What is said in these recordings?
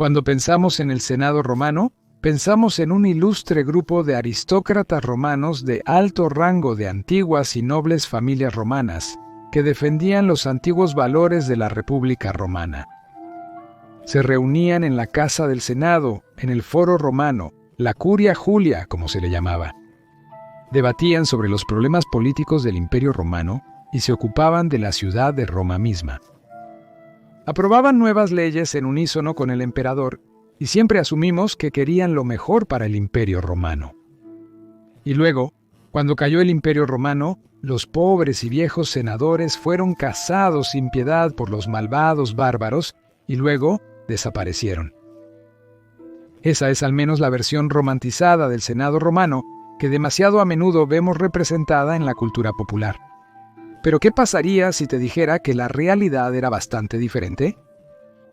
Cuando pensamos en el Senado romano, pensamos en un ilustre grupo de aristócratas romanos de alto rango de antiguas y nobles familias romanas, que defendían los antiguos valores de la República Romana. Se reunían en la casa del Senado, en el Foro Romano, la Curia Julia, como se le llamaba. Debatían sobre los problemas políticos del Imperio Romano y se ocupaban de la ciudad de Roma misma. Aprobaban nuevas leyes en unísono con el emperador y siempre asumimos que querían lo mejor para el Imperio Romano. Y luego, cuando cayó el Imperio Romano, los pobres y viejos senadores fueron cazados sin piedad por los malvados bárbaros y luego desaparecieron. Esa es al menos la versión romantizada del Senado romano que demasiado a menudo vemos representada en la cultura popular. Pero ¿qué pasaría si te dijera que la realidad era bastante diferente?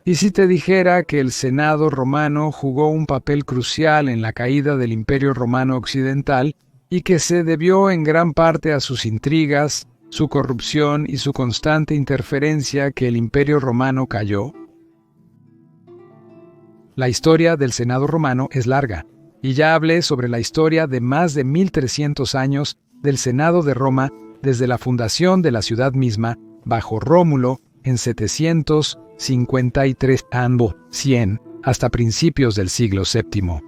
¿Y si te dijera que el Senado romano jugó un papel crucial en la caída del Imperio Romano Occidental y que se debió en gran parte a sus intrigas, su corrupción y su constante interferencia que el Imperio Romano cayó? La historia del Senado romano es larga, y ya hablé sobre la historia de más de 1300 años del Senado de Roma desde la fundación de la ciudad misma, bajo Rómulo, en 753 a.C., hasta principios del siglo VII.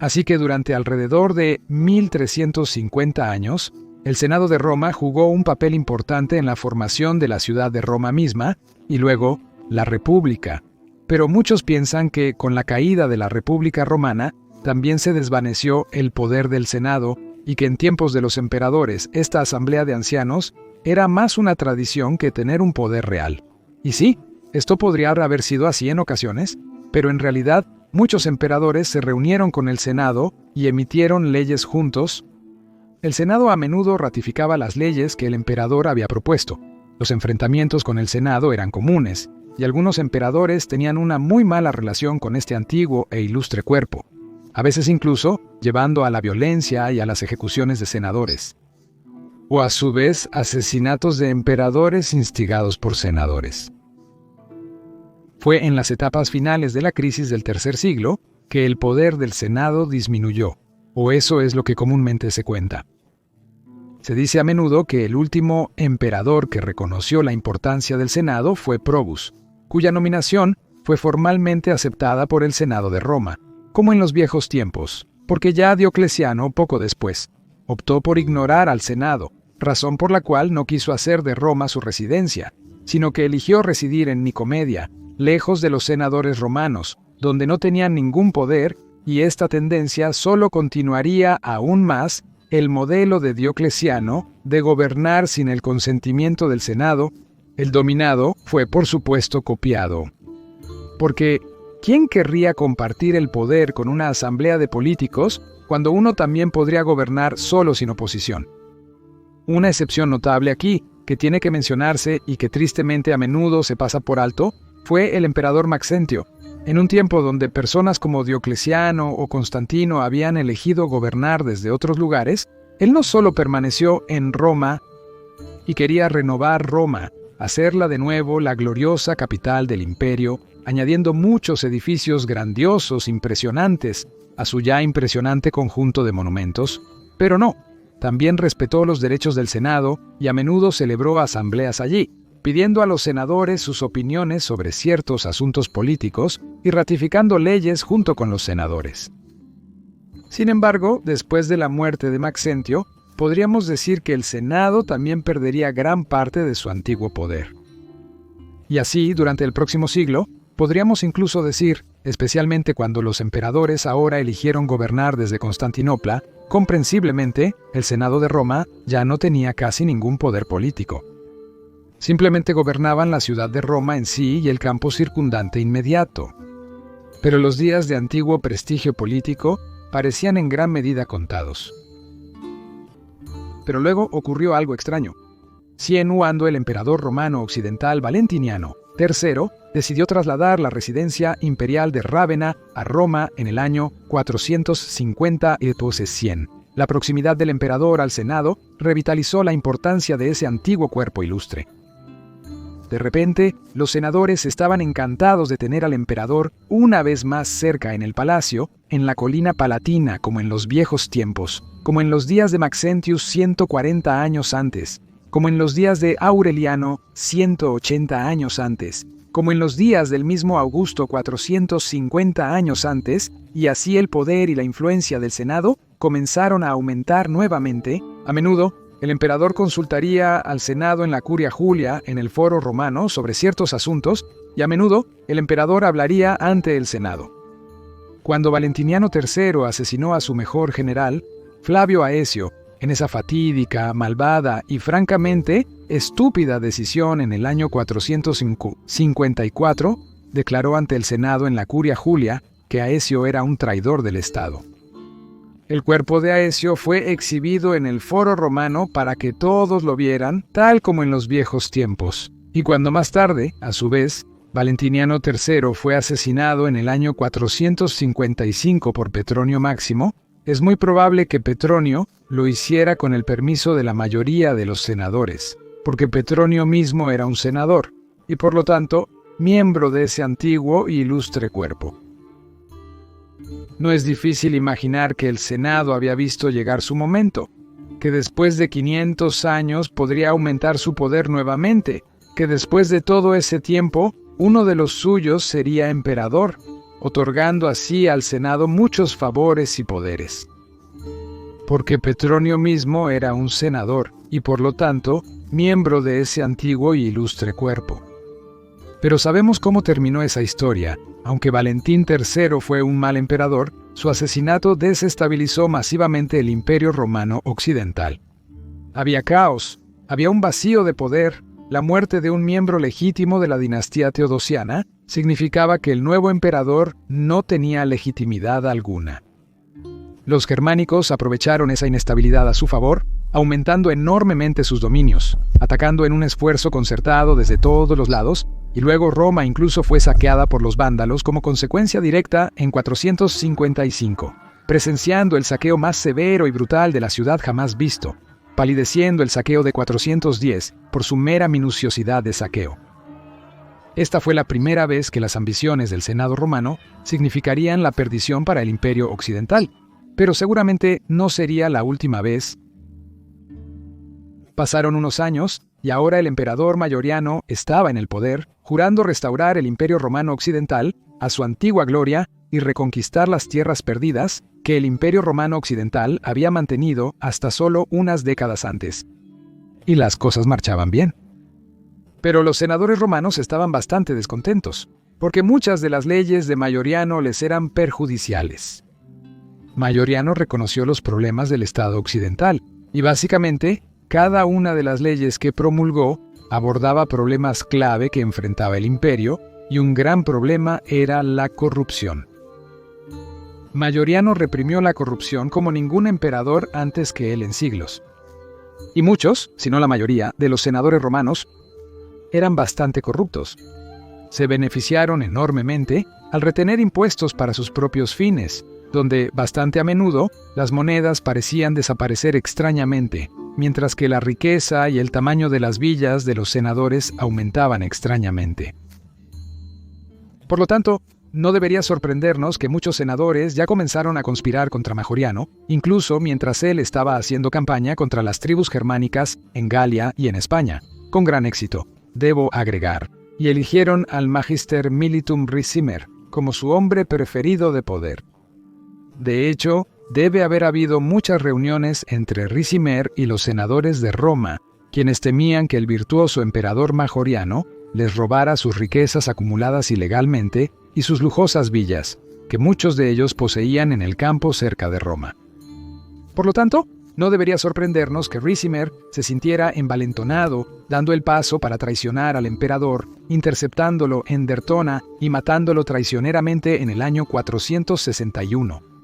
Así que durante alrededor de 1350 años, el Senado de Roma jugó un papel importante en la formación de la ciudad de Roma misma y luego la República. Pero muchos piensan que con la caída de la República Romana también se desvaneció el poder del Senado y que en tiempos de los emperadores esta asamblea de ancianos era más una tradición que tener un poder real. Y sí, esto podría haber sido así en ocasiones, pero en realidad muchos emperadores se reunieron con el Senado y emitieron leyes juntos. El Senado a menudo ratificaba las leyes que el emperador había propuesto. Los enfrentamientos con el Senado eran comunes, y algunos emperadores tenían una muy mala relación con este antiguo e ilustre cuerpo, a veces incluso llevando a la violencia y a las ejecuciones de senadores, o a su vez asesinatos de emperadores instigados por senadores. Fue en las etapas finales de la crisis del tercer siglo que el poder del Senado disminuyó, o eso es lo que comúnmente se cuenta. Se dice a menudo que el último emperador que reconoció la importancia del Senado fue Probus, cuya nominación fue formalmente aceptada por el Senado de Roma, como en los viejos tiempos, porque ya Diocleciano, poco después, optó por ignorar al Senado, razón por la cual no quiso hacer de Roma su residencia, sino que eligió residir en Nicomedia, lejos de los senadores romanos, donde no tenían ningún poder, y esta tendencia solo continuaría aún más el modelo de Diocleciano de gobernar sin el consentimiento del Senado. El dominado fue, por supuesto, copiado. Porque, ¿quién querría compartir el poder con una asamblea de políticos cuando uno también podría gobernar solo sin oposición? Una excepción notable aquí, que tiene que mencionarse y que tristemente a menudo se pasa por alto, fue el emperador Maxentio. En un tiempo donde personas como Diocleciano o Constantino habían elegido gobernar desde otros lugares, él no solo permaneció en Roma y quería renovar Roma, hacerla de nuevo la gloriosa capital del imperio, añadiendo muchos edificios grandiosos, impresionantes, a su ya impresionante conjunto de monumentos, pero no, también respetó los derechos del Senado y a menudo celebró asambleas allí, pidiendo a los senadores sus opiniones sobre ciertos asuntos políticos y ratificando leyes junto con los senadores. Sin embargo, después de la muerte de Maxentio, podríamos decir que el Senado también perdería gran parte de su antiguo poder. Y así, durante el próximo siglo, podríamos incluso decir, especialmente cuando los emperadores ahora eligieron gobernar desde Constantinopla, comprensiblemente, el Senado de Roma ya no tenía casi ningún poder político. Simplemente gobernaban la ciudad de Roma en sí y el campo circundante inmediato. Pero los días de antiguo prestigio político parecían en gran medida contados. Pero luego ocurrió algo extraño. Cienfuegando el emperador romano occidental Valentiniano III decidió trasladar la residencia imperial de Rávena a Roma en el año 450 y después 100. La proximidad del emperador al Senado revitalizó la importancia de ese antiguo cuerpo ilustre. De repente, los senadores estaban encantados de tener al emperador una vez más cerca en el palacio, en la colina palatina como en los viejos tiempos, como en los días de Maxentius 140 años antes, como en los días de Aureliano 180 años antes, como en los días del mismo Augusto 450 años antes, y así el poder y la influencia del Senado comenzaron a aumentar nuevamente. A menudo, el emperador consultaría al Senado en la Curia Julia, en el Foro Romano, sobre ciertos asuntos, y a menudo el emperador hablaría ante el Senado. Cuando Valentiniano III asesinó a su mejor general, Flavio Aecio, en esa fatídica, malvada y francamente estúpida decisión en el año 454, declaró ante el Senado en la Curia Julia que Aecio era un traidor del Estado. El cuerpo de Aecio fue exhibido en el Foro Romano para que todos lo vieran, tal como en los viejos tiempos. Y cuando más tarde, a su vez, Valentiniano III fue asesinado en el año 455 por Petronio Máximo, es muy probable que Petronio lo hiciera con el permiso de la mayoría de los senadores, porque Petronio mismo era un senador, y por lo tanto, miembro de ese antiguo y ilustre cuerpo. No es difícil imaginar que el Senado había visto llegar su momento, que después de 500 años podría aumentar su poder nuevamente, que después de todo ese tiempo, uno de los suyos sería emperador, otorgando así al Senado muchos favores y poderes. Porque Petronio mismo era un senador, y por lo tanto, miembro de ese antiguo y ilustre cuerpo. Pero sabemos cómo terminó esa historia. Aunque Valentín III fue un mal emperador, su asesinato desestabilizó masivamente el Imperio Romano Occidental. Había caos, había un vacío de poder. La muerte de un miembro legítimo de la dinastía teodosiana significaba que el nuevo emperador no tenía legitimidad alguna. Los germánicos aprovecharon esa inestabilidad a su favor, aumentando enormemente sus dominios, atacando en un esfuerzo concertado desde todos los lados, y luego Roma incluso fue saqueada por los vándalos como consecuencia directa en 455, presenciando el saqueo más severo y brutal de la ciudad jamás visto, palideciendo el saqueo de 410 por su mera minuciosidad de saqueo. Esta fue la primera vez que las ambiciones del Senado romano significarían la perdición para el Imperio Occidental, pero seguramente no sería la última vez. Pasaron unos años, y ahora el emperador Mayoriano estaba en el poder, jurando restaurar el Imperio Romano Occidental a su antigua gloria y reconquistar las tierras perdidas que el Imperio Romano Occidental había mantenido hasta solo unas décadas antes. Y las cosas marchaban bien. Pero los senadores romanos estaban bastante descontentos, porque muchas de las leyes de Mayoriano les eran perjudiciales. Mayoriano reconoció los problemas del Estado occidental, y básicamente, cada una de las leyes que promulgó abordaba problemas clave que enfrentaba el imperio, y un gran problema era la corrupción. Mayoriano reprimió la corrupción como ningún emperador antes que él en siglos. Y muchos, si no la mayoría, de los senadores romanos eran bastante corruptos. Se beneficiaron enormemente al retener impuestos para sus propios fines, donde, bastante a menudo, las monedas parecían desaparecer extrañamente, mientras que la riqueza y el tamaño de las villas de los senadores aumentaban extrañamente. Por lo tanto, no debería sorprendernos que muchos senadores ya comenzaron a conspirar contra Mayoriano, incluso mientras él estaba haciendo campaña contra las tribus germánicas en Galia y en España, con gran éxito, debo agregar, y eligieron al Magister Militum Ricimer como su hombre preferido de poder. De hecho, debe haber habido muchas reuniones entre Ricimer y los senadores de Roma, quienes temían que el virtuoso emperador Mayoriano les robara sus riquezas acumuladas ilegalmente y sus lujosas villas, que muchos de ellos poseían en el campo cerca de Roma. Por lo tanto, no debería sorprendernos que Ricimer se sintiera envalentonado, dando el paso para traicionar al emperador, interceptándolo en Dertona y matándolo traicioneramente en el año 461.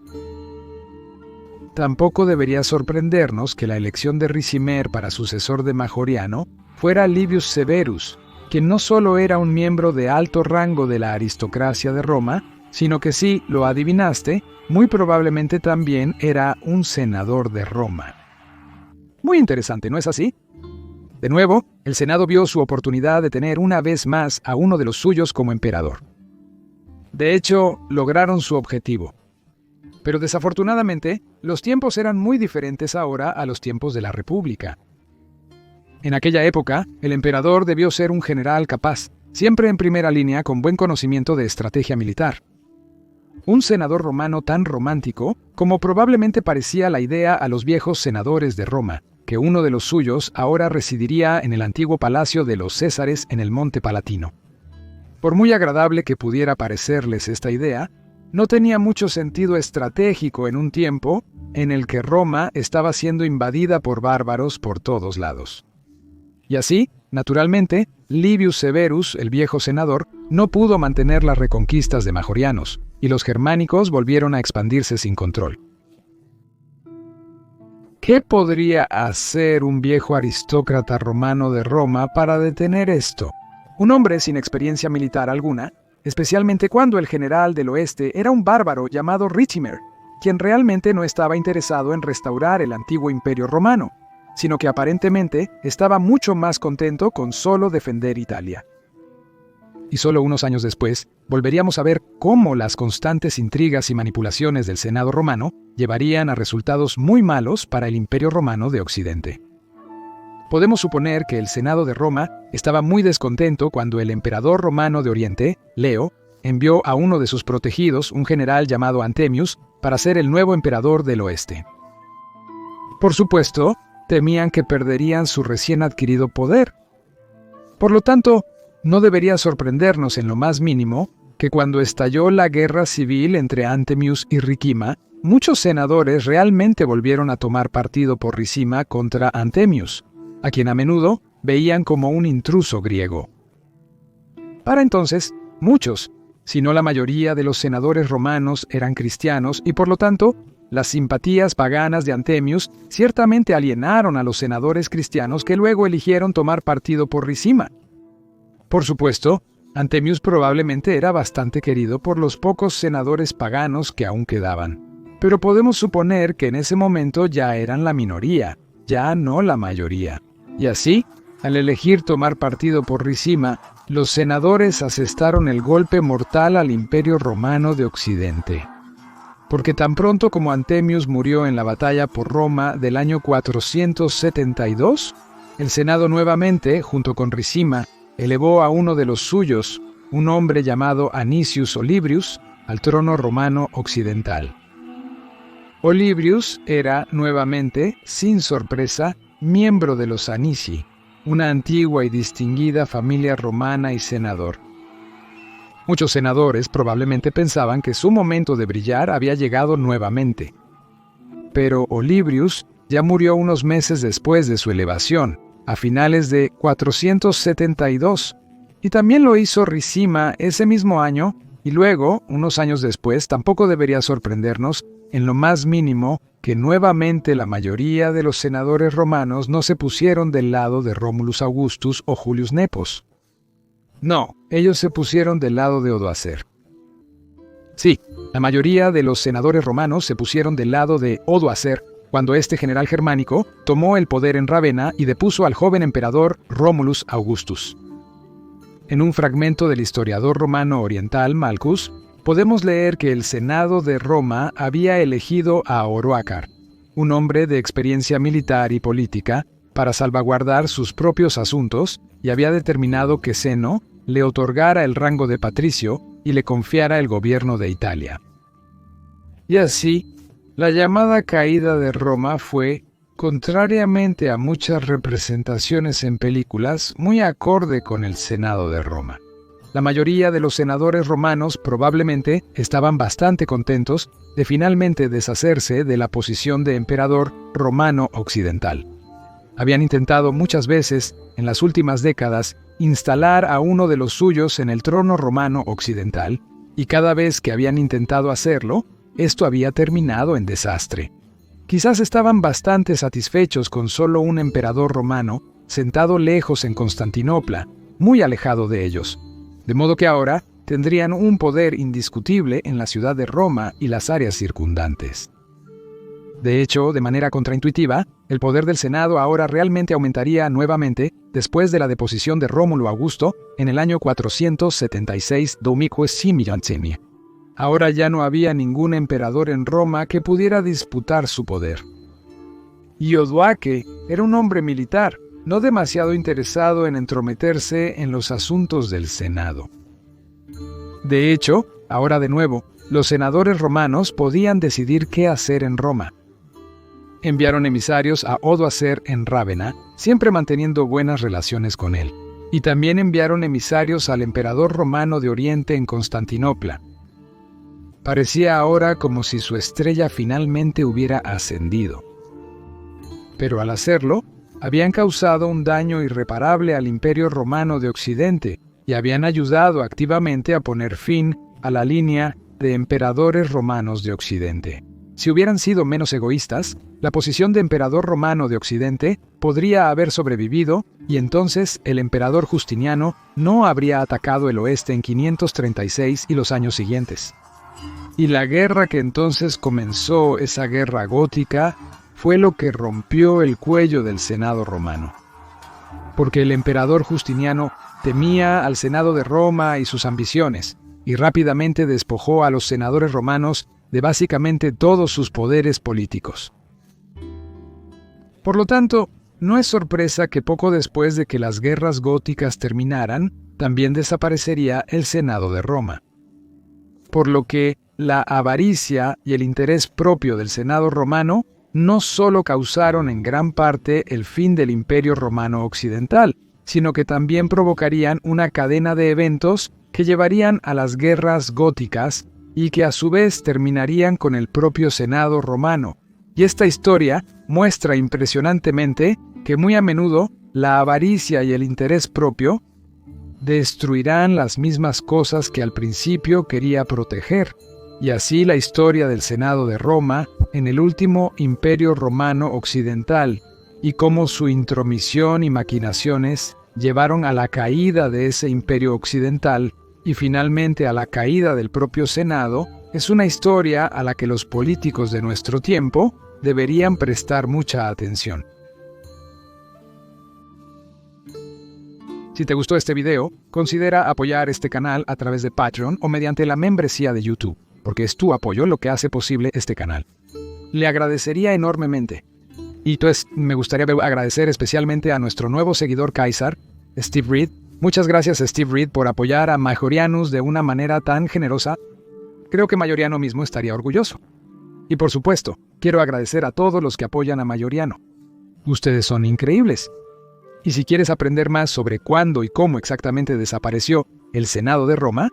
Tampoco debería sorprendernos que la elección de Ricimer para sucesor de Mayoriano fuera Livius Severus, quien no solo era un miembro de alto rango de la aristocracia de Roma, sino que si lo adivinaste, muy probablemente también era un senador de Roma. Muy interesante, ¿no es así? De nuevo, el Senado vio su oportunidad de tener una vez más a uno de los suyos como emperador. De hecho, lograron su objetivo. Pero desafortunadamente, los tiempos eran muy diferentes ahora a los tiempos de la República. En aquella época, el emperador debió ser un general capaz, siempre en primera línea con buen conocimiento de estrategia militar. Un senador romano tan romántico como probablemente parecía la idea a los viejos senadores de Roma, que uno de los suyos ahora residiría en el antiguo palacio de los Césares en el Monte Palatino. Por muy agradable que pudiera parecerles esta idea, no tenía mucho sentido estratégico en un tiempo en el que Roma estaba siendo invadida por bárbaros por todos lados. Y así, naturalmente, Livius Severus, el viejo senador, no pudo mantener las reconquistas de Majorianos, y los germánicos volvieron a expandirse sin control. ¿Qué podría hacer un viejo aristócrata romano de Roma para detener esto? Un hombre sin experiencia militar alguna, especialmente cuando el general del oeste era un bárbaro llamado Ricimer, quien realmente no estaba interesado en restaurar el antiguo imperio romano, sino que aparentemente estaba mucho más contento con solo defender Italia. Y solo unos años después, volveríamos a ver cómo las constantes intrigas y manipulaciones del Senado romano llevarían a resultados muy malos para el Imperio Romano de Occidente. Podemos suponer que el Senado de Roma estaba muy descontento cuando el emperador romano de Oriente, Leo, envió a uno de sus protegidos, un general llamado Antemius, para ser el nuevo emperador del oeste. Por supuesto, temían que perderían su recién adquirido poder. Por lo tanto, no debería sorprendernos en lo más mínimo que cuando estalló la guerra civil entre Antemius y Ricima, muchos senadores realmente volvieron a tomar partido por Ricima contra Antemius, a quien a menudo veían como un intruso griego. Para entonces, muchos, si no la mayoría de los senadores romanos eran cristianos y por lo tanto, las simpatías paganas de Antemius ciertamente alienaron a los senadores cristianos que luego eligieron tomar partido por Ricima. Por supuesto, Antemius probablemente era bastante querido por los pocos senadores paganos que aún quedaban, pero podemos suponer que en ese momento ya eran la minoría, ya no la mayoría. Y así, al elegir tomar partido por Ricima, los senadores asestaron el golpe mortal al Imperio Romano de Occidente. Porque tan pronto como Antemius murió en la batalla por Roma del año 472, el Senado nuevamente, junto con Ricima, elevó a uno de los suyos, un hombre llamado Anicius Olybrius, al trono romano occidental. Olybrius era, nuevamente, sin sorpresa, miembro de los Anici, una antigua y distinguida familia romana y senador. Muchos senadores probablemente pensaban que su momento de brillar había llegado nuevamente. Pero Olybrius ya murió unos meses después de su elevación, a finales de 472, y también lo hizo Ricima ese mismo año, y luego, unos años después, tampoco debería sorprendernos en lo más mínimo que nuevamente la mayoría de los senadores romanos no se pusieron del lado de Romulus Augustus o Julius Nepos. No, ellos se pusieron del lado de Odoacer. Sí, la mayoría de los senadores romanos se pusieron del lado de Odoacer cuando este general germánico tomó el poder en Rávena y depuso al joven emperador Romulus Augustus. En un fragmento del historiador romano oriental Malcus, podemos leer que el Senado de Roma había elegido a Oroacar, un hombre de experiencia militar y política, para salvaguardar sus propios asuntos y había determinado que Zeno le otorgara el rango de patricio y le confiara el gobierno de Italia. Y así, la llamada caída de Roma fue, contrariamente a muchas representaciones en películas, muy acorde con el Senado de Roma. La mayoría de los senadores romanos probablemente estaban bastante contentos de finalmente deshacerse de la posición de emperador romano occidental. Habían intentado muchas veces, en las últimas décadas, instalar a uno de los suyos en el trono romano occidental, y cada vez que habían intentado hacerlo, esto había terminado en desastre. Quizás estaban bastante satisfechos con solo un emperador romano sentado lejos en Constantinopla, muy alejado de ellos. De modo que ahora tendrían un poder indiscutible en la ciudad de Roma y las áreas circundantes. De hecho, de manera contraintuitiva, el poder del Senado ahora realmente aumentaría nuevamente después de la deposición de Rómulo Augusto en el año 476 d.C. Ahora ya no había ningún emperador en Roma que pudiera disputar su poder. Y Odoaque era un hombre militar, no demasiado interesado en entrometerse en los asuntos del Senado. De hecho, ahora de nuevo, los senadores romanos podían decidir qué hacer en Roma. Enviaron emisarios a Odoacer en Rávena, siempre manteniendo buenas relaciones con él. Y también enviaron emisarios al emperador romano de Oriente en Constantinopla. Parecía ahora como si su estrella finalmente hubiera ascendido. Pero al hacerlo, habían causado un daño irreparable al Imperio Romano de Occidente y habían ayudado activamente a poner fin a la línea de emperadores romanos de Occidente. Si hubieran sido menos egoístas, la posición de emperador romano de Occidente podría haber sobrevivido y entonces el emperador Justiniano no habría atacado el oeste en 536 y los años siguientes. Y la guerra que entonces comenzó, esa guerra gótica, fue lo que rompió el cuello del Senado romano. Porque el emperador Justiniano temía al Senado de Roma y sus ambiciones, y rápidamente despojó a los senadores romanos de básicamente todos sus poderes políticos. Por lo tanto, no es sorpresa que poco después de que las guerras góticas terminaran, también desaparecería el Senado de Roma. Por lo que la avaricia y el interés propio del Senado romano no solo causaron en gran parte el fin del Imperio Romano Occidental, sino que también provocarían una cadena de eventos que llevarían a las guerras góticas y que a su vez terminarían con el propio Senado romano. Y esta historia muestra impresionantemente que muy a menudo la avaricia y el interés propio destruirán las mismas cosas que al principio quería proteger. Y así la historia del Senado de Roma en el último Imperio Romano Occidental y cómo su intromisión y maquinaciones llevaron a la caída de ese Imperio Occidental y finalmente a la caída del propio Senado, es una historia a la que los políticos de nuestro tiempo deberían prestar mucha atención. Si te gustó este video, considera apoyar este canal a través de Patreon o mediante la membresía de YouTube, porque es tu apoyo lo que hace posible este canal. Le agradecería enormemente. Y entonces me gustaría agradecer especialmente a nuestro nuevo seguidor Kaiser, Steve Reed. Muchas gracias, Steve Reed, por apoyar a Majorianus de una manera tan generosa. Creo que Majoriano mismo estaría orgulloso. Y por supuesto, quiero agradecer a todos los que apoyan a Majoriano. Ustedes son increíbles. Y si quieres aprender más sobre cuándo y cómo exactamente desapareció el Senado de Roma,